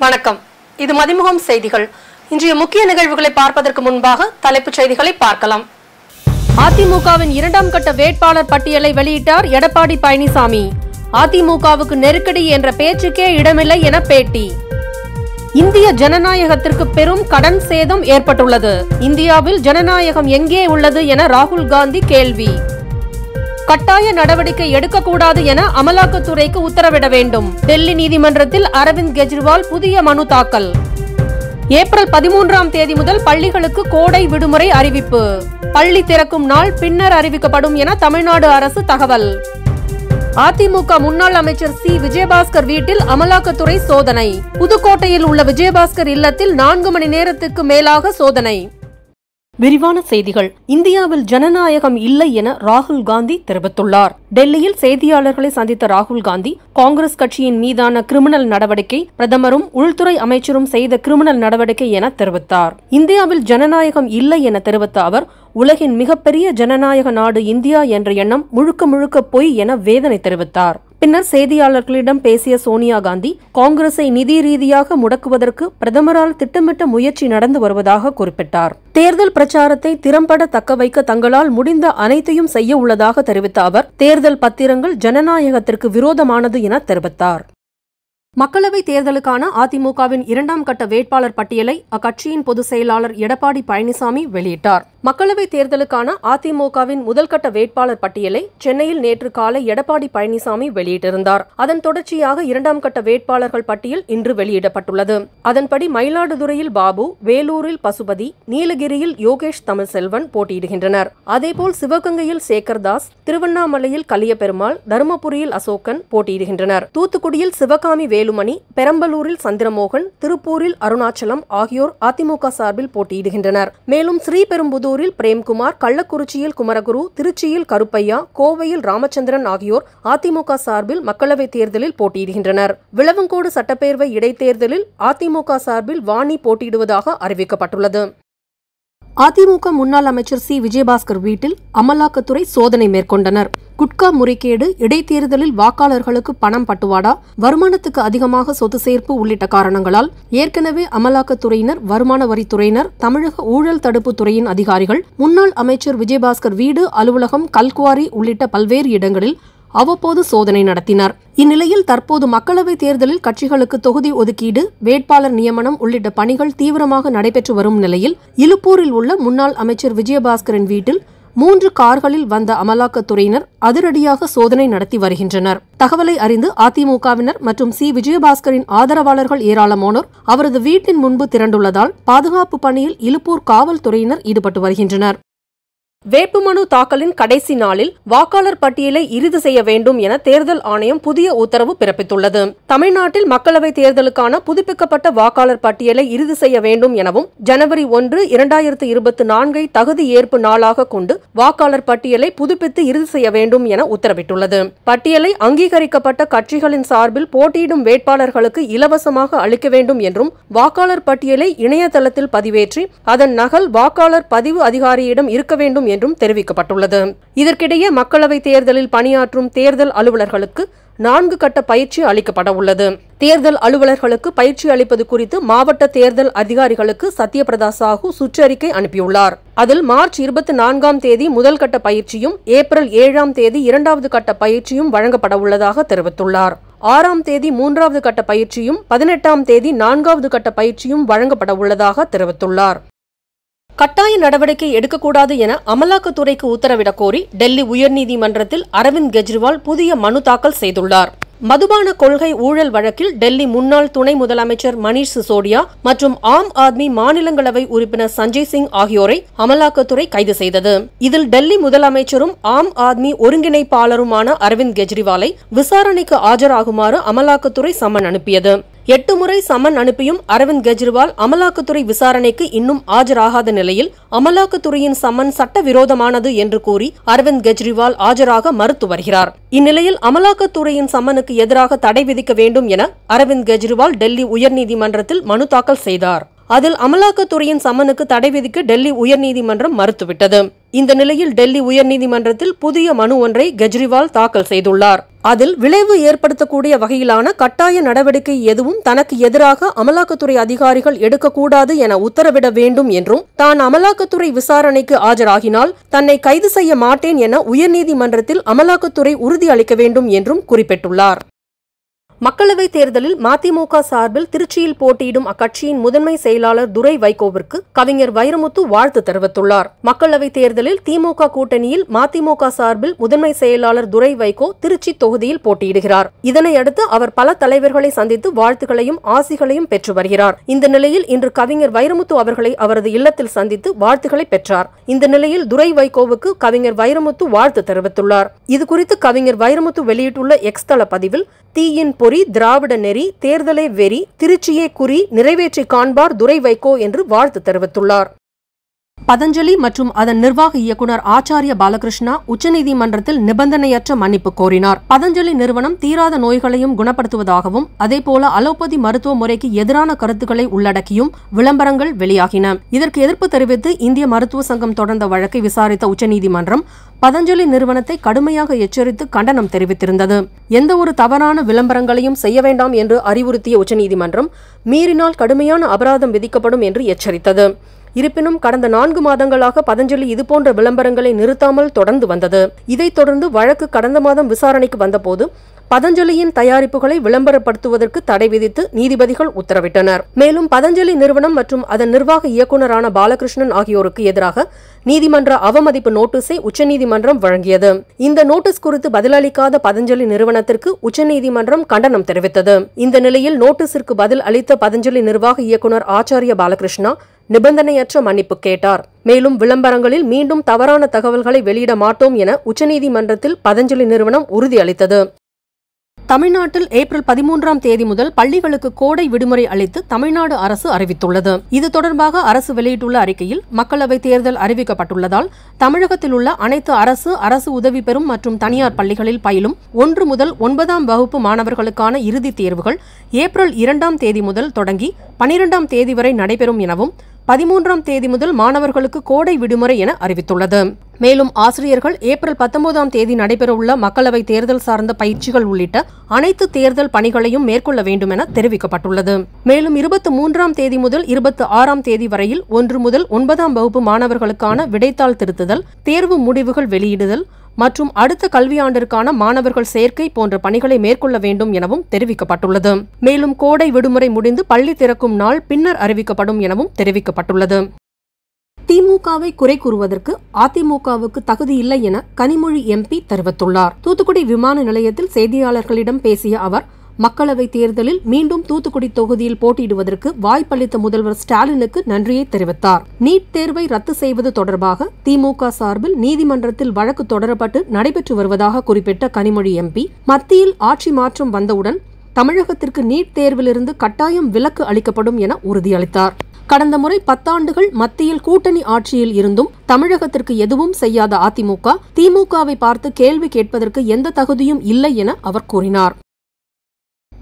வணக்கம். இது மதிமுகம் செய்திகள். இன்றைய முக்கிய நிகழ்வுகளை பார்ப்பதற்கு முன்பாக தலைப்புச் செய்திகளை பார்க்கலாம். அதிமுகவின் இரண்டாம் கட்ட வேட்பாளர் பட்டியலை வெளியிட்டார் எடப்பாடி பழனிசாமி. அதிமுகவுக்கு நெருக்கடி என்ற பேச்சுக்கே இடமில்லை என பேட்டி. இந்திய ஜனநாயகத்திற்கு பெரும் கடன் சேதம் ஏற்பட்டுள்ளது. இந்தியாவில் ஜனநாயகம் எங்கே உள்ளது என ராகுல் காந்தி கேள்வி. கட்டாய நடவடிக்கை எடுக்கக்கூடாது என அமலாக்கத்துறைக்கு உத்தரவிட வேண்டும். டெல்லி நீதிமன்றத்தில் அரவிந்த் கெஜ்ரிவால் புதிய மனு தாக்கல். ஏப்ரல் 13ஆம் தேதி முதல் பள்ளிகளுக்கு கோடை விடுமுறை அறிவிப்பு. பள்ளி திறக்கும் நாள் பின்னர் அறிவிக்கப்படும் என தமிழ்நாடு அரசு தகவல். அதிமுக முன்னாள் அமைச்சர் சி விஜயபாஸ்கர் வீட்டில் அமலாக்கத்துறை சோதனை. புதுக்கோட்டையில் உள்ள விஜயபாஸ்கர் இல்லத்தில் 4 மணி நேரத்துக்கு மேலாக சோதனை. விரிவான செய்திகள். இந்தியாவில் ஜனநாயகம் இல்லை என ராகுல் காந்தி தெரிவித்துள்ளார். டெல்லியில் செய்தியாளர்களை சந்தித்த ராகுல் காந்தி காங்கிரஸ் கட்சியின் மீதான கிரிமினல் நடவடிக்கை பிரதமரும் உள்துறை அமைச்சரும் செய்த கிரிமினல் நடவடிக்கை என தெரிவித்தார். இந்தியாவில் ஜனநாயகம் இல்லை என தெரிவித்த அவர், உலகின் மிகப்பெரிய ஜனநாயக நாடு இந்தியா என்ற எண்ணம் முழுக்க முழுக்க பொய் என வேதனை தெரிவித்தார். பின்னர் செய்தியாளர்களிடம் பேசிய சோனியா காந்தி, காங்கிரஸை நிதி ரீதியாக முடக்குவதற்கு பிரதமரால் திட்டமிட்ட முயற்சி நடந்து வருவதாக குறிப்பிட்டார். தேர்தல் பிரச்சாரத்தை திறம்பட தக்க வைக்க தங்களால் முடிந்த அனைத்தையும் செய்ய உள்ளதாக தெரிவித்த அவர், தேர்தல் பத்திரங்கள் ஜனநாயகத்திற்கு விரோதமானது என தெரிவித்தார். மக்களவைத் தேர்தலுக்கான அதிமுகவின் இரண்டாம் கட்ட வேட்பாளர் பட்டியலை அக்கட்சியின் பொதுச் செயலாளர் எடப்பாடி பழனிசாமி வெளியிட்டார். மக்களவைத் தேர்தலுக்கான அதிமுகவின் முதல்கட்ட வேட்பாளர் பட்டியலை சென்னையில் நேற்று காலை எடப்பாடி பழனிசாமி வெளியிட்டிருந்தார். அதன் தொடர்ச்சியாக இரண்டாம் கட்ட வேட்பாளர்கள் பட்டியல் இன்று வெளியிடப்பட்டுள்ளது. அதன்படி மயிலாடுதுறையில் பாபு, வேலூரில் பசுபதி, நீலகிரியில் யோகேஷ் தமிழ்செல்வன் போட்டியிடுகின்றனர். அதேபோல் சிவகங்கையில் சேகர்தாஸ், திருவண்ணாமலையில் கலியபெருமாள், தருமபுரியில் அசோகன் போட்டியிடுகின்றனர். தூத்துக்குடியில் சிவகாமி வேலுமணி, பெரம்பலூரில் சந்திரமோகன், திருப்பூரில் அருணாச்சலம் ஆகியோர் அதிமுக சார்பில் போட்டியிடுகின்றனர். மேலும் ஸ்ரீபெரும்புதூரில் பிரேம்குமார், கள்ளக்குறிச்சியில் குமரகுரு, திருச்சியில் கருப்பையா, கோவையில் ராமச்சந்திரன் ஆகியோர் அதிமுக சார்பில் மக்களவைத் தேர்தலில் போட்டியிடுகின்றனர். விளவங்கோடு சட்டப்பேரவை இடைத்தேர்தலில் அதிமுக சார்பில் வாணி போட்டியிடுவதாக அறிவிக்கப்பட்டுள்ளது. அதிமுக முன்னாள் அமைச்சர் சி விஜயபாஸ்கர் வீட்டில் அமலாக்கத்துறை சோதனை மேற்கொண்டனர். குட்கா முறைகேடு, இடைத்தேர்தலில் வாக்காளர்களுக்கு பணம் பட்டுவாடா, வருமானத்துக்கு அதிகமாக சொத்து சேர்ப்பு உள்ளிட்ட காரணங்களால் ஏற்கனவே அமலாக்கத்துறையினர், வருமான வரித்துறையினர், தமிழக ஊழல் தடுப்பு துறையின் அதிகாரிகள் முன்னாள் அமைச்சர் விஜயபாஸ்கர் வீடு, அலுவலகம், கல்குவாரி உள்ளிட்ட பல்வேறு இடங்களில் அவ்வப்போது சோதனை நடத்தினார். இந்நிலையில் தற்போது மக்களவைத் தேர்தலில் கட்சிகளுக்கு தொகுதி ஒதுக்கீடு, வேட்பாளர் நியமனம் உள்ளிட்ட பணிகள் தீவிரமாக நடைபெற்று வரும் நிலையில் இலுப்பூரில் உள்ள முன்னாள் அமைச்சர் விஜயபாஸ்கரின் வீட்டில் 3 கார்களில் வந்த அமலாக்கத்துறையினர் அதிரடியாக சோதனை நடத்தி வருகின்றனர். தகவலை அறிந்து அதிமுகவினர் மற்றும் சி விஜயபாஸ்கரின் ஆதரவாளர்கள் ஏராளமானோர் அவரது வீட்டின் முன்பு திரண்டுள்ளதால் பாதுகாப்பு பணியில் இலுப்பூர் காவல்துறையினர் ஈடுபட்டு வருகின்றனர். வேட்புமனு தாக்கலின் கடைசி நாளில் வாக்காளர் பட்டியலை இறுதி செய்ய வேண்டும் என தேர்தல் ஆணையம் புதிய உத்தரவு பிறப்பித்துள்ளது. தமிழ்நாட்டில் மக்களவைத் தேர்தலுக்கான புதுப்பிக்கப்பட்ட வாக்காளர் பட்டியலை இறுதி செய்ய வேண்டும் எனவும், ஜனவரி 1, 2024 தகுதி ஏற்பு நாளாக கொண்டு வாக்காளர் பட்டியலை புதுப்பித்து இறுதி செய்ய வேண்டும் என உத்தரவிட்டுள்ளது. பட்டியலை அங்கீகரிக்கப்பட்ட கட்சிகளின் சார்பில் போட்டியிடும் வேட்பாளர்களுக்கு இலவசமாக அளிக்க வேண்டும் என்றும், வாக்காளர் பட்டியலை இணையதளத்தில் பதிவேற்றி அதன் நகல் வாக்காளர் பதிவு அதிகாரியிடம் இருக்க வேண்டும் என்றும் தெரிவிக்கப்பட்டுள்ளது. இதற்கிடையே மக்களவைத் தேர்தலில் பணியாற்றும் தேர்தல் அலுவலர்களுக்கு 4 கட்ட பயிற்சி அளிக்கப்பட உள்ளது. தேர்தல் அலுவலர்களுக்கு பயிற்சி அளிப்பது குறித்து மாவட்ட தேர்தல் அதிகாரிகளுக்கு சத்யபிரதா சாஹூ சுற்றறிக்கை அனுப்பியுள்ளார். அதில் மார்ச் 24ஆம் தேதி முதல் கட்ட பயிற்சியும், ஏப்ரல் 7ஆம் தேதி 2வது கட்ட பயிற்சியும் வழங்கப்பட உள்ளதாக தெரிவித்துள்ளார். 6ஆம் தேதி 3வது கட்ட பயிற்சியும், 18ஆம் தேதி 4வது கட்ட பயிற்சியும் வழங்கப்பட உள்ளதாக தெரிவித்துள்ளார். கட்டாய நடவடிக்கை எடுக்கக்கூடாது என அமலாக்கத்துறைக்கு உத்தரவிடக் கோரி டெல்லி உயர்நீதிமன்றத்தில் அரவிந்த் கெஜ்ரிவால் புதிய மனு தாக்கல் செய்துள்ளார். மதுபான கொள்கை ஊழல் வழக்கில் டெல்லி முன்னாள் துணை முதலமைச்சர் மணீஷ் சிசோடியா மற்றும் ஆம் ஆத்மி மாநிலங்களவை உறுப்பினர் சஞ்சய் சிங் ஆகியோரை அமலாக்கத்துறை கைது செய்தது. இதில் டெல்லி முதலமைச்சரும் ஆம் ஆத்மி ஒருங்கிணைப்பாளருமான அரவிந்த் கெஜ்ரிவாலை விசாரணைக்கு ஆஜராகுமாறு அமலாக்கத்துறை சம்மன் அனுப்பியது. 8 முறை சம்மன் அனுப்பியும் அரவிந்த் கெஜ்ரிவால் அமலாக்கத்துறை விசாரணைக்கு இன்னும் ஆஜராகாத நிலையில் அமலாக்கத்துறையின் சம்மன் சட்டவிரோதமானது என்று கூறி அரவிந்த் கெஜ்ரிவால் ஆஜராக மறுத்து வருகிறார். இந்நிலையில் அமலாக்கத்துறையின் சம்மனுக்கு எதிராக தடை விதிக்க வேண்டும் என அரவிந்த் கெஜ்ரிவால் டெல்லி உயர்நீதிமன்றத்தில் மனு தாக்கல் செய்தார். அதில் அமலாக்கத்துறையின் சம்மனுக்கு தடை விதிக்க டெல்லி உயர்நீதிமன்றம் மறுத்துவிட்டது. இந்த நிலையில் டெல்லி உயர்நீதிமன்றத்தில் புதிய மனு ஒன்றை கெஜ்ரிவால் தாக்கல் செய்துள்ளார். அதில் விளைவு ஏற்படுத்தக்கூடிய வகையிலான கட்டாய நடவடிக்கை எதுவும் தனக்கு எதிராக அமலாக்கத்துறை அதிகாரிகள் எடுக்கக்கூடாது என உத்தரவிட வேண்டும் என்றும், தான் அமலாக்கத்துறை விசாரணைக்கு ஆஜராகினால் தன்னை கைது செய்ய மாட்டேன் என உயர்நீதிமன்றத்தில் அமலாக்கத்துறை உறுதியளிக்க வேண்டும் என்றும் குறிப்பிட்டுள்ளார். மக்களவைத் தேர்தலில் மதிமுக சார்பில் திருச்சியில் போட்டியிடும் அக்கட்சியின் முதன்மை செயலாளர் துரை வைகோவிற்கு கவிஞர் வைரமுத்து வாழ்த்து தெரிவித்துள்ளார். மக்களவைத் தேர்தலில் திமுக கூட்டணியில் மதிமுக சார்பில் முதன்மை செயலாளர் துரை வைகோ திருச்சி தொகுதியில் போட்டியிடுகிறார். இதனையடுத்து அவர் பல தலைவர்களை சந்தித்து வாழ்த்துக்களையும் ஆசிகளையும் பெற்று வருகிறார். இந்த நிலையில் இன்று கவிஞர் வைரமுத்து அவர்களை அவரது இல்லத்தில் சந்தித்து வாழ்த்துக்களை பெற்றார். இந்த நிலையில் துரை வைகோவுக்கு கவிஞர் வைரமுத்து வாழ்த்து தெரிவித்துள்ளார். இதுகுறித்து கவிஞர் வைரமுத்து வெளியிட்டுள்ள எக்ஸ் தள பதிவில், தீயின் பொறி, திராவிட நெறி, தேர்தலே வெறி, திருச்சியே குறி, நிறைவேற்றி காண்பார் துரை வைகோ என்று வாழ்த்து தெரிவித்துள்ளார். பதஞ்சலி மற்றும் அதன் நிர்வாக இயக்குநர் ஆச்சாரிய பாலகிருஷ்ணா உச்சநீதிமன்றத்தில் நிபந்தனையற்ற மன்னிப்பு கோரினார். பதஞ்சலி நிறுவனம் தீராத நோய்களையும் குணப்படுத்துவதாகவும், அதேபோல அலோபதி மருத்துவ முறைக்கு எதிரான கருத்துக்களை உள்ளடக்கியும் விளம்பரங்கள் வெளியாகின. இதற்கு எதிர்ப்பு தெரிவித்து இந்திய மருத்துவ சங்கம் தொடர்ந்த வழக்கை விசாரித்த உச்சநீதிமன்றம் பதஞ்சலி நிறுவனத்தை கடுமையாக எச்சரித்து கண்டனம் தெரிவித்திருந்தது. எந்தவொரு தவறான விளம்பரங்களையும் செய்ய வேண்டாம் என்று அறிவுறுத்திய உச்சநீதிமன்றம் மீறினால் கடுமையான அபராதம் விதிக்கப்படும் என்று எச்சரித்தது. இருப்பினும் கடந்த 4 மாதங்களாக பதஞ்சலி இதுபோன்ற விளம்பரங்களை நிறுத்தாமல் தொடர்ந்து வந்தது. இதைத் தொடர்ந்து வழக்கு கடந்த மாதம் விசாரணைக்கு வந்தபோது பதஞ்சலியின் தயாரிப்புகளை விளம்பரப்படுத்துவதற்கு தடை விதித்து நீதிபதிகள் உத்தரவிட்டனர். மேலும் பதஞ்சலி நிறுவனம் மற்றும் அதன் நிர்வாக இயக்குநரான பாலகிருஷ்ணன் ஆகியோருக்கு எதிராக நீதிமன்ற அவமதிப்பு நோட்டீஸை உச்சநீதிமன்றம் வழங்கியது. இந்த நோட்டீஸ் குறித்து பதிலளிக்காத பதஞ்சலி நிறுவனத்திற்கு உச்சநீதிமன்றம் கண்டனம் தெரிவித்தது. இந்த நிலையில் நோட்டீஸிற்கு பதில் அளித்த பதஞ்சலி நிர்வாக இயக்குநர் ஆச்சாரிய பாலகிருஷ்ணா நிபந்தனையற்ற மன்னிப்பு கேட்டார். மேலும் விளம்பரங்களில் மீண்டும் தவறான தகவல்களை வெளியிட மாட்டோம் என உச்சநீதிமன்றத்தில் பதஞ்சலி நிறுவனம் உறுதியளித்தது. தமிழ்நாட்டில் ஏப்ரல் 13ஆம் தேதி முதல் பள்ளிகளுக்கு கோடை விடுமுறை அளித்து தமிழ்நாடு அரசு அறிவித்துள்ளது. இது தொடர்பாக அரசு வெளியிட்டுள்ள அறிக்கையில், மக்களவைத் தேர்தல் அறிவிக்கப்பட்டுள்ளதால் தமிழகத்தில் உள்ள அனைத்து அரசு உதவி பெறும் மற்றும் தனியார் பள்ளிகளில் பயிலும் 1 முதல் 9ஆம் வகுப்பு மாணவர்களுக்கான இறுதித் தேர்வுகள் ஏப்ரல் 2ஆம் தேதி முதல் தொடங்கி 12ஆம் தேதி வரை நடைபெறும் எனவும், 13ஆம் தேதி முதல் மாணவர்களுக்கு கோடை விடுமுறை என அறிவித்துள்ளது. மேலும் ஆசிரியர்கள் ஏப்ரல் 19ஆம் தேதி நடைபெறவுள்ள மக்களவைத் தேர்தல் சார்ந்த பயிற்சிகள் உள்ளிட்ட அனைத்து தேர்தல் பணிகளையும் மேற்கொள்ள வேண்டும் என தெரிவிக்கப்பட்டுள்ளது. மேலும் 23ஆம் தேதி முதல் 26ஆம் தேதி வரையில் 1 முதல் 9ஆம் வகுப்பு மாணவர்களுக்கான விடைத்தாள் திருத்துதல், தேர்வு முடிவுகள் வெளியிடுதல் மற்றும் அடுத்த கல்வியாண்டிற்கான மாணவர்கள் சேர்க்கை போன்ற பணிகளை மேற்கொள்ள வேண்டும் எனவும் தெரிவிக்கப்பட்டுள்ளது. மேலும் கோடை விடுமுறை முடிந்து பள்ளி திறக்கும் நாள் பின்னர் அறிவிக்கப்படும் எனவும் தெரிவிக்கப்பட்டுள்ளது. திமுகவை குறை கூறுவதற்கு அதிமுகவுக்கு தகுதியில்லை என கனிமொழி எம்பி தெரிவித்துள்ளார். தூத்துக்குடி விமான நிலையத்தில் செய்தியாளர்களிடம் பேசிய அவர், மக்களவைத் தேர்தலில் மீண்டும் தூத்துக்குடி தொகுதியில் போட்டியிடுவதற்கு வாய்ப்பளித்த முதல்வர் ஸ்டாலினுக்கு நன்றியை தெரிவித்தார். நீட் தேர்வை ரத்து செய்வது தொடர்பாக திமுக சார்பில் நீதிமன்றத்தில் வழக்கு தொடரப்பட்டு நடைபெற்று வருவதாக குறிப்பிட்ட கனிமொழி எம்பி, மத்தியில் ஆட்சி மாற்றம் வந்தவுடன் தமிழகத்திற்கு நீட் தேர்விலிருந்து கட்டாயம் விலக்கு அளிக்கப்படும் என உறுதியளித்தார். கடந்த முறை 10 ஆண்டுகள் மத்தியில் கூட்டணி ஆட்சியில் இருந்தும் தமிழகத்திற்கு எதுவும் செய்யாத அதிமுக, திமுகவை பார்த்து கேள்வி கேட்பதற்கு எந்த தகுதியும் இல்லை என அவர் கூறினார்.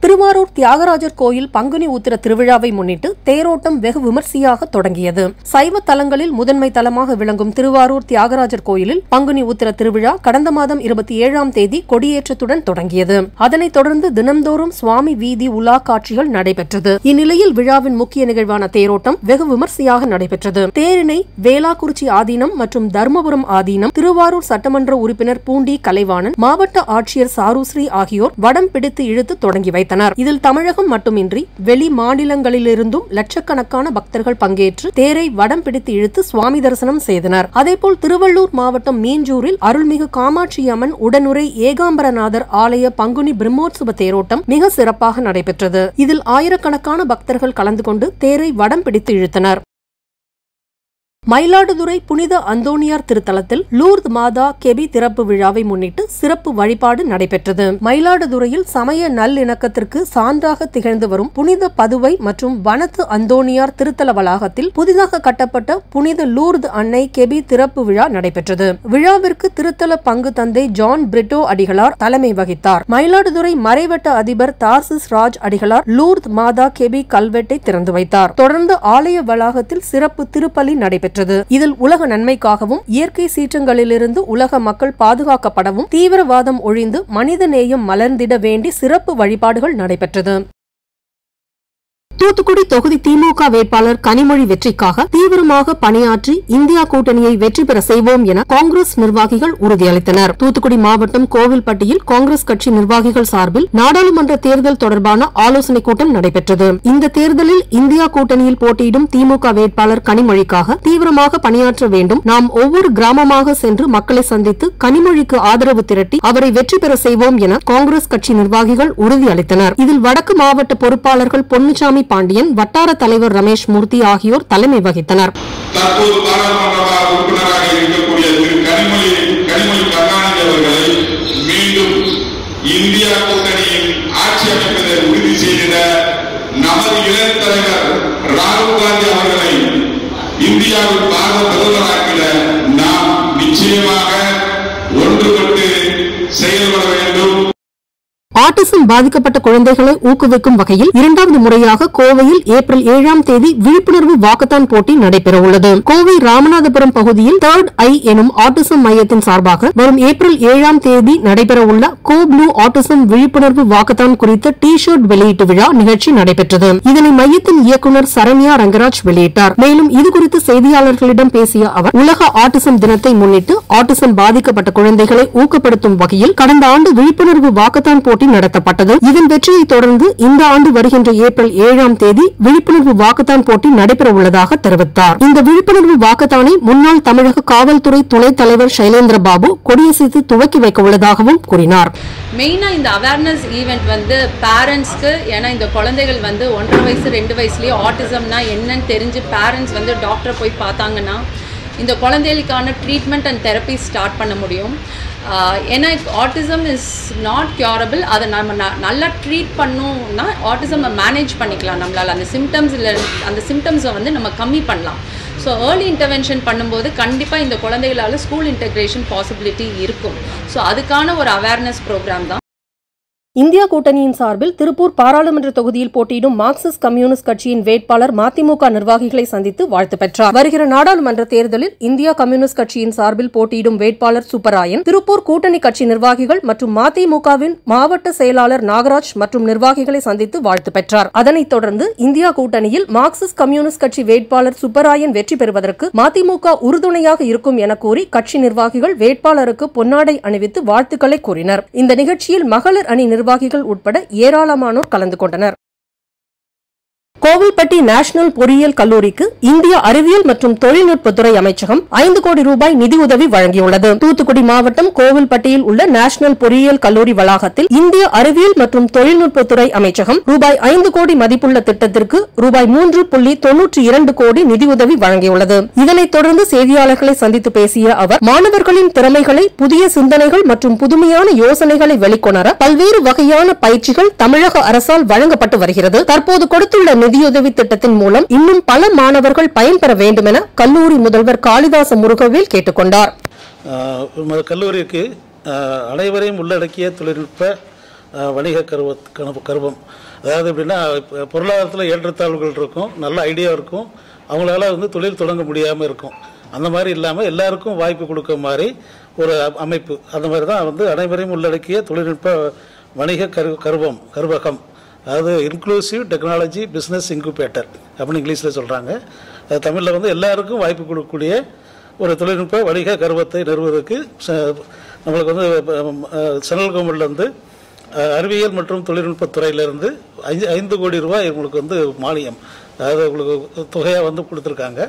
திருவாரூர் தியாகராஜர் கோயில் பங்குனி உத்திர திருவிழாவை முன்னிட்டு தேரோட்டம் வெகு விமர்சையாக தொடங்கியது. சைவ தலங்களில் முதன்மை தலமாக விளங்கும் திருவாரூர் தியாகராஜர் கோயிலில் பங்குனி உத்திர திருவிழா கடந்த மாதம் 27ஆம் தேதி கொடியேற்றத்துடன் தொடங்கியது. அதனைத் தொடர்ந்து தினம்தோறும் சுவாமி வீதி உலா காட்சிகள் நடைபெற்றது. இந்நிலையில் விழாவின் முக்கிய நிகழ்வான தேரோட்டம் வெகு விமர்சையாக நடைபெற்றது. தேரினை வேளாக்குறிச்சி ஆதீனம் மற்றும் தர்மபுரம் ஆதீனம், திருவாரூர் சட்டமன்ற உறுப்பினர் பூண்டி கலைவாணன், மாவட்ட ஆட்சியர் சாருஸ்ரீ ஆகியோர் வடம் பிடித்து இழுத்து தொடங்கி வைத்தனர். இதில் தமிழகம் மட்டுமின்றி வெளி மாநிலங்களிலிருந்தும் லட்சக்கணக்கான பக்தர்கள் பங்கேற்று தேரை வடம் பிடித்து இழுத்து சுவாமி தரிசனம் செய்தனர். அதேபோல் திருவள்ளூர் மாவட்டம் மீஞ்சூரில் அருள்மிகு காமாட்சி அம்மன் உடனுரை ஏகாம்பரநாதர் ஆலய பங்குனி பிரம்மோற்சவ தேரோட்டம் மிக சிறப்பாக நடைபெற்றது. இதில் ஆயிரக்கணக்கான பக்தர்கள் கலந்து கொண்டு தேரை வடம் பிடித்து இழுத்தனர். மயிலாடுதுறை புனித அந்தோணியார் திருத்தலத்தில் லூர்து மாதா கெபி திறப்பு விழாவை முன்னிட்டு சிறப்பு வழிபாடு நடைபெற்றது. மயிலாடுதுறையில் சமய நல்லிணக்கத்திற்கு சான்றாக திகழ்ந்து வரும் புனித பதுவை மற்றும் வனத்து அந்தோணியார் திருத்தல வளாகத்தில் புதிதாக கட்டப்பட்ட புனித லூர்து அன்னை கெபி திறப்பு விழா நடைபெற்றது. விழாவிற்கு திருத்தல பங்கு தந்தை ஜான் பிரிட்டோ அடிகளார் தலைமை வகித்தார். மயிலாடுதுறை மறைவட்ட அதிபர் தார்சிஸ் ராஜ் அடிகளார் லூர்து மாதா கெபி கல்வெட்டை திறந்து வைத்தார். தொடர்ந்து ஆலய வளாகத்தில் சிறப்பு திருப்பலி நடைபெற்றது. இதில் உலக நன்மைக்காகவும் இயற்கை சீற்றங்களிலிருந்து உலக மக்கள் பாதுகாக்கப்படவும் தீவிரவாதம் ஒழிந்து மனித நேயம் மலர்ந்திட வேண்டி சிறப்பு வழிபாடுகள் நடைபெற்றது. தூத்துக்குடி தொகுதி திமுக வேட்பாளர் கனிமொழி வெற்றிக்காக தீவிரமாக பணியாற்றி இந்தியா கூட்டணியை வெற்றி பெற செய்வோம் என காங்கிரஸ் நிர்வாகிகள் உறுதியளித்தனர். தூத்துக்குடி மாவட்டம் கோவில்பட்டியில் காங்கிரஸ் கட்சி நிர்வாகிகள் சார்பில் நாடாளுமன்ற தேர்தல் தொடர்பான ஆலோசனைக் கூட்டம் நடைபெற்றது. இந்த தேர்தலில் இந்தியா கூட்டணியில் போட்டியிடும் திமுக வேட்பாளர் கனிமொழிக்காக தீவிரமாக பணியாற்ற வேண்டும். நாம் ஒவ்வொரு கிராமமாக சென்று மக்களை சந்தித்து கனிமொழிக்கு ஆதரவு திரட்டி அவரை வெற்றி பெற செய்வோம் என காங்கிரஸ் கட்சி நிர்வாகிகள் உறுதியளித்தனர். இதில் வடக்கு மாவட்ட பொறுப்பாளர்கள் பொன்னுசாமி பாண்டியன், வட்டார தலைவர் ரமேஷ் மூர்த்தி ஆகியோர் தலைமை வகித்தனர். தற்போது பாராளுமன்ற உறுப்பினராக இருக்கக்கூடிய திரு கனிமொழி கருணாநிதி அவர்களை மீண்டும் இந்தியா கூட்டணியில் ஆட்சி அமைப்பதை உறுதி செய்த நமது இளைஞர் தலைவர் ராகுல் காந்தி அவர்களை இந்தியாவில் பாரத பிரதமராக்கிட நாம் நிச்சயமாக ஒன்றுபட்டு செயல்பட வேண்டும். ஆட்டிசம் பாதிக்கப்பட்ட குழந்தைகளை ஊக்குவிக்கும் வகையில் 2வது முறையாக கோவையில் ஏப்ரல் 7ஆம் தேதி விழிப்புணர்வு வாக்கத்தான் போட்டி நடைபெறவுள்ளது. கோவை ராமநாதபுரம் பகுதியில் 3rd ஐ எனும் ஆட்டிசம் மையத்தின் சார்பாக வரும் ஏப்ரல் 7ஆம் தேதி நடைபெறவுள்ள கோ ப்ளூ ஆட்டிசம் விழிப்புணர்வு வாக்கத்தான் குறித்த டி-ஷர்ட் வெளியீட்டு விழா நிகழ்ச்சி நடைபெற்றது. இதனை மையத்தின் இயக்குநர் சரண்யா ரங்கராஜ் வெளியிட்டார். மேலும் இதுகுறித்து செய்தியாளர்களிடம் பேசிய அவர், உலக ஆட்டிசம் தினத்தை முன்னிட்டு ஆட்டிசம் பாதிக்கப்பட்ட குழந்தைகளை ஊக்கப்படுத்தும் வகையில் கடந்த ஆண்டு விழிப்புணர்வு வாக்கத்தான் போட்டி நடத்தப்பட்டது. இதன் வெற்றியை தொடர்ந்து இந்த ஆண்டு வருகின்ற ஏப்ரல் 7ஆம் தேதி விழிப்புணர்வு வாக்கத்தான் போட்டி நடைபெற உள்ளதாக தெரிவித்தார். இந்த விழிப்புணர்வு வாக்கத்தானை முன்னாள் தமிழக காவல்துறை துணைத் தலைவர் சைலேந்திர பாபு கொடியசைத்து துவக்கி வைக்க உள்ளதாகவும் கூறினார். மெயினா இந்த அவேர்னஸ் ஈவெண்ட் வந்து பேரண்ட்ஸ்க்கு, ஏன்னா இந்த குழந்தைகள் வந்து 1.5 வயசு 2 வயசுலயே ஆட்டிசம்னா என்னன்னு தெரிஞ்சு பேரண்ட்ஸ் வந்து டாக்டரை போய் பார்த்தாங்கன்னா இந்த குழந்தைகளுக்கான ட்ரீட்மெண்ட் அண்ட் தெரப்பி ஸ்டார்ட் பண்ண முடியும். ஏன்னா ஆட்டிசம் இஸ் நாட் கியூரபிள். அதை நம்ம நல்லா ட்ரீட் பண்ணோம்னா ஆட்டிசம் மேனேஜ் பண்ணிக்கலாம். நம்மளால் அந்த சிம்டம்ஸை வந்து நம்ம கம்மி பண்ணலாம். ஸோ ஏர்லி இன்டர்வென்ஷன் பண்ணும்போது கண்டிப்பாக இந்த குழந்தைகளால் ஸ்கூல் இன்டெக்ரேஷன் பாசிபிலிட்டி இருக்கும். ஸோ அதுக்கான ஒரு அவேர்னஸ் ப்ரோக்ராம் தான். இந்தியா கூட்டணியின் சார்பில் திருப்பூர் பாராளுமன்ற தொகுதியில் போட்டியிடும் மார்க்சிஸ்ட் கம்யூனிஸ்ட் கட்சியின் வேட்பாளர் மதிமுக நிர்வாகிகளை சந்தித்து வாழ்த்து பெற்றார். வருகிற நாடாளுமன்ற தேர்தலில் இந்தியா கம்யூனிஸ்ட் கட்சியின் சார்பில் போட்டியிடும் வேட்பாளர் சுப்பராயன், திருப்பூர் கூட்டணி கட்சி நிர்வாகிகள் மற்றும் மதிமுகவின் மாவட்ட செயலாளர் நாகராஜ் மற்றும் நிர்வாகிகளை சந்தித்து வாழ்த்து பெற்றார். அதனைத் தொடர்ந்து இந்தியா கூட்டணியில் மார்க்சிஸ்ட் கம்யூனிஸ்ட் கட்சி வேட்பாளர் சுப்பராயன் வெற்றி பெறுவதற்கு மதிமுக உறுதுணையாக இருக்கும் என கூறி கட்சி நிர்வாகிகள் வேட்பாளருக்கு பொன்னாடை அணிவித்து வாழ்த்துக்களை கூறினர். இந்த நிகழ்ச்சியில் மகளிர் அணி நிர்வாகிகள் உட்பட ஏராளமானோர் கலந்து கொண்டனர். கோவில்பட்டி நேஷனல் பொறியியல் கல்லூரிக்கு இந்திய அறிவியல் மற்றும் தொழில்நுட்பத்துறை அமைச்சகம் 5 கோடி ரூபாய் நிதியுதவி வழங்கியுள்ளது. தூத்துக்குடி மாவட்டம் கோவில்பட்டியில் உள்ள நேஷனல் பொறியியல் கல்லூரி வளாகத்தில் இந்திய அறிவியல் மற்றும் தொழில்நுட்பத்துறை அமைச்சகம் ரூபாய் 5 கோடி மதிப்புள்ள திட்டத்திற்கு ரூபாய் 3.92 கோடி நிதியுதவி வழங்கியுள்ளது. இதனைத் தொடர்ந்து செய்தியாளர்களை சந்தித்து பேசிய அவர், மாணவர்களின் திறமைகளை, புதிய சிந்தனைகள் மற்றும் புதுமையான யோசனைகளை வெளிக்கொணர பல்வேறு வகையான பயிற்சிகள் தமிழக அரசால் வழங்கப்பட்டு வருகிறது. தற்போது கொடுத்துள்ள நிதியுதவி திட்டத்தின் மூலம் இன்னும் பல மாணவர்கள் பயன்பெற வேண்டும் என கல்லூரி முதல்வர் காளிதாச முருகவேல் கேட்டுக்கொண்டார். கல்லூரிக்கு அனைவரையும் உள்ளடக்கிய தொழில்நுட்ப வணிக கருவம், அதாவது எப்படின்னா பொருளாதாரத்தில் ஏற்றத்தாழ்வுகள் இருக்கும், நல்ல ஐடியா இருக்கும், அவங்களால தொழில் தொடங்க முடியாமல் இருக்கும். அந்த மாதிரி இல்லாமல் எல்லாருக்கும் வாய்ப்பு கொடுக்க மாதிரி ஒரு அமைப்பு. அந்த மாதிரி தான் அனைவரையும் உள்ளடக்கிய தொழில்நுட்ப வணிக கருவகம், அதாவது இன்க்ளூசிவ் டெக்னாலஜி பிஸ்னஸ் இன்குபேட்டர் அப்படின்னு இங்கிலீஷில் சொல்கிறாங்க. அது தமிழில் எல்லாருக்கும் வாய்ப்பு கொடுக்கக்கூடிய ஒரு தொழில்நுட்ப வணிக கருவத்தை நிறுவுவதற்கு நம்மளுக்கு சென்ட்ரல் கவர்மெண்ட்லேருந்து அறிவியல் மற்றும் தொழில்நுட்பத்துறையிலிருந்து 5 கோடி ரூபாய் உங்களுக்கு மானியம், அதாவது உங்களுக்கு தொகையாக கொடுத்துருக்காங்க.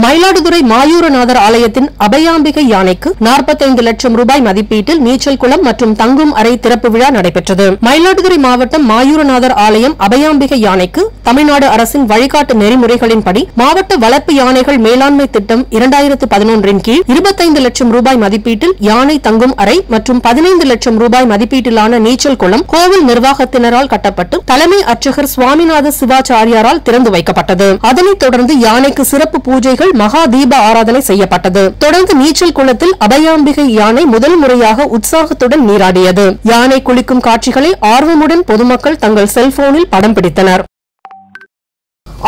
மயிலாடுதுறை மாயூரநாதர் ஆலயத்தின் அபயாம்பிகை யானைக்கு 45 லட்சம் ரூபாய் மதிப்பீட்டில் நீச்சல் குளம் மற்றும் தங்கும் அறை திறப்பு விழா நடைபெற்றது. மயிலாடுதுறை மாவட்டம் மாயூரநாதர் ஆலயம் அபயாம்பிகை யானைக்கு தமிழ்நாடு அரசின் வழிகாட்டு நெறிமுறைகளின்படி மாவட்ட வளர்ப்பு யானைகள் மேலாண்மை திட்டம் 2011 கீழ் 25 லட்சம் ரூபாய் மதிப்பீட்டில் யானை தங்கும் அறை மற்றும் 15 லட்சம் ரூபாய் மதிப்பீட்டிலான நீச்சல் குளம் கோவில் நிர்வாகத்தினரால் கட்டப்பட்டு தலைமை அர்ச்சகர் சுவாமிநாத சிவாச்சாரியாரால் திறந்து வைக்கப்பட்டது. அதனைத் தொடர்ந்து யானைக்கு சிறப்பு பூஜைகள் மகா தீப ஆராதனை செய்யப்பட்டது. தொடர்ந்து நீச்சல் குளத்தில் அபயாம்பிகை யானை முதல் முறையாக உற்சாகத்துடன் நீராடியது. யானை குளிக்கும் காட்சிகளை ஆர்வமுடன் பொதுமக்கள் தங்கள் செல்போனில் படம் பிடித்தனர்.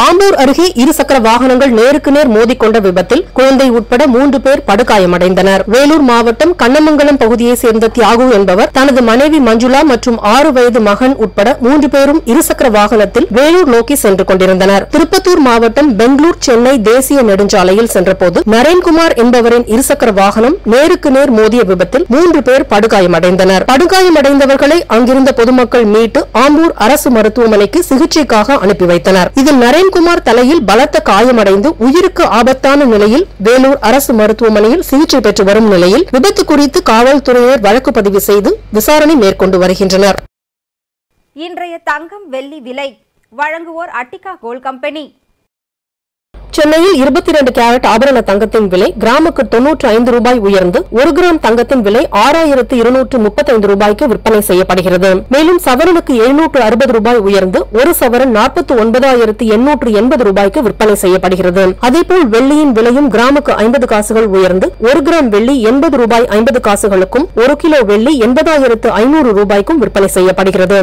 ஆம்பூர் அருகே இருசக்கர வாகனங்கள் நேருக்கு நேர் மோதிக்கொண்ட விபத்தில் குழந்தை உட்பட 3 பேர் படுகாயமடைந்தனர். வேலூர் மாவட்டம் கண்ணமங்கலம் பகுதியைச் சேர்ந்த தியாகு என்பவர் தனது மனைவி மஞ்சுளா மற்றும் 6 வயது மகன் உட்பட 3 பேரும் இருசக்கர வாகனத்தில் வேலூர் நோக்கி சென்று கொண்டிருந்தனர். திருப்பத்தூர் மாவட்டம் பெங்களூர் சென்னை தேசிய நெடுஞ்சாலையில் சென்றபோது நரேன்குமார் என்பவரின் இருசக்கர வாகனம் நேருக்கு நேர் மோதிய விபத்தில் 3 பேர் படுகாயமடைந்தனர். படுகாயமடைந்தவர்களை அங்கிருந்த பொதுமக்கள் மீட்டு ஆம்பூர் அரசு மருத்துவமனைக்கு சிகிச்சைக்காக அனுப்பி வைத்தனர். இதில் நரேன்குமார் தலையில் பலத்த காயமடைந்து உயிருக்கு ஆபத்தான நிலையில் வேலூர் அரசு மருத்துவமனையில் சிகிச்சை பெற்று வரும் நிலையில் விபத்து குறித்து காவல்துறையினர் வழக்கு பதிவு செய்து விசாரணை மேற்கொண்டு வருகின்றனர். இன்றைய தங்கம் வெள்ளி விலை வழங்குவோர் அட்டிகா கோல்ட் கம்பெனி. சென்னையில் 22 கேரட் ஆபரண தங்கத்தின் விலை கிராமுக்கு 95 ரூபாய் உயர்ந்து 1 கிராம் தங்கத்தின் விலை 6235 ரூபாய்க்கு விற்பனை செய்யப்படுகிறது. மேலும் சவரனுக்கு 760 ரூபாய் உயர்ந்து 1 சவரன் 49880 ரூபாய்க்கு விற்பனை செய்யப்படுகிறது. அதேபோல் வெள்ளியின் விலையும் கிராமுக்கு 50 காசுகள் உயர்ந்து 1 கிராம் வெள்ளி 80 ரூபாய் 50 காசுகளுக்கும் 1 கிலோ வெள்ளி 80,500 ரூபாய்க்கும் விற்பனை செய்யப்படுகிறது.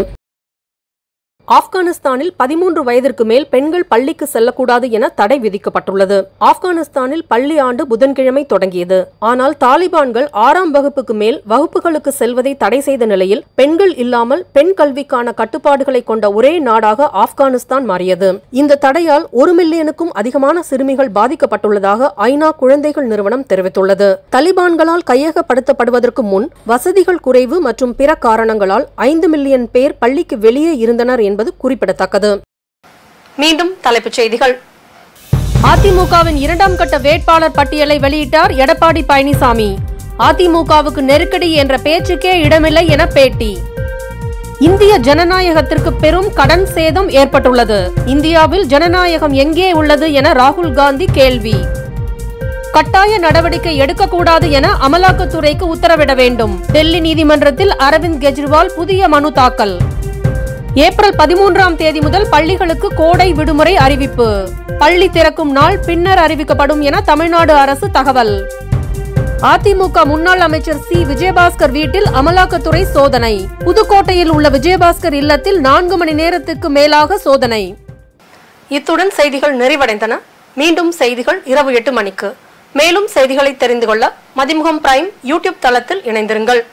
ஆப்கானிஸ்தானில் 13 வயதிற்கு மேல் பெண்கள் பள்ளிக்கு செல்லக்கூடாது என தடை விதிக்கப்பட்டுள்ளது. ஆப்கானிஸ்தானில் பள்ளி ஆண்டு புதன்கிழமை தொடங்கியது. ஆனால் தாலிபான்கள் 6ஆம் வகுப்புக்கு மேல் வகுப்புகளுக்கு செல்வதை தடை செய்த நிலையில் பெண்கள் இல்லாமல் பெண் கல்விக்கான கட்டுப்பாடுகளை கொண்ட ஒரே நாடாக ஆப்கானிஸ்தான் மாறியது. இந்த தடையால் 1 மில்லியனுக்கும் அதிகமான சிறுமிகள் பாதிக்கப்பட்டுள்ளதாக ஐநா குழந்தைகள் நிறுவனம் தெரிவித்துள்ளது. தாலிபான்களால் கையகப்படுத்தப்படுவதற்கு முன் வசதிகள் குறைவு மற்றும் பிற காரணங்களால் 5 மில்லியன் பேர் பள்ளிக்கு வெளியே இருந்தனர் என்பது குறிப்பிடத்தக்கது. மீண்டும் தலைப்புச் செய்திகள். அதிமுகவின் 2ஆம் கட்ட வேட்பாளர் பட்டியலை வெளியிட்டார் எடப்பாடி பழனிசாமி. அதிமுகவுக்கு நெருக்கடி என்ற பேச்சுக்கே இடமில்லை என பேட்டி. இந்திய ஜனநாயகத்திற்கு பெரும் கடன் சேதம் ஏற்பட்டுள்ளது. இந்தியாவில் ஜனநாயகம் எங்கே உள்ளது என ராகுல் காந்தி கேள்வி. கட்டாய நடவடிக்கை எடுக்கக்கூடாது என அமலாக்கத்துறைக்கு உத்தரவிட வேண்டும். டெல்லி நீதிமன்றத்தில் அரவிந்த் கெஜ்ரிவால் புதிய மனு தாக்கல். ஏப்ரல் 13ஆம் தேதி முதல் பள்ளிகளுக்கு கோடை விடுமுறை அறிவிப்பு. பள்ளி திறக்கும் நாள் பின்னர் அறிவிக்கப்படும் என தமிழ்நாடு அரசு தகவல். அதிமுக முன்னாள் அமைச்சர் சி விஜயபாஸ்கர் வீட்டில் அமலாக்கத்துறை சோதனை. புதுக்கோட்டையில் உள்ள விஜயபாஸ்கர் இல்லத்தில் 4 மணி நேரத்துக்கு மேலாக சோதனை. இத்துடன் செய்திகள் நிறைவடைந்தன. மீண்டும் செய்திகள் இரவு 8 மணிக்கு. மேலும் செய்திகளை தெரிந்து கொள்ள மதிமுகம் பிரைம் யூடியூப் தளத்தில் இணைந்திருங்கள்.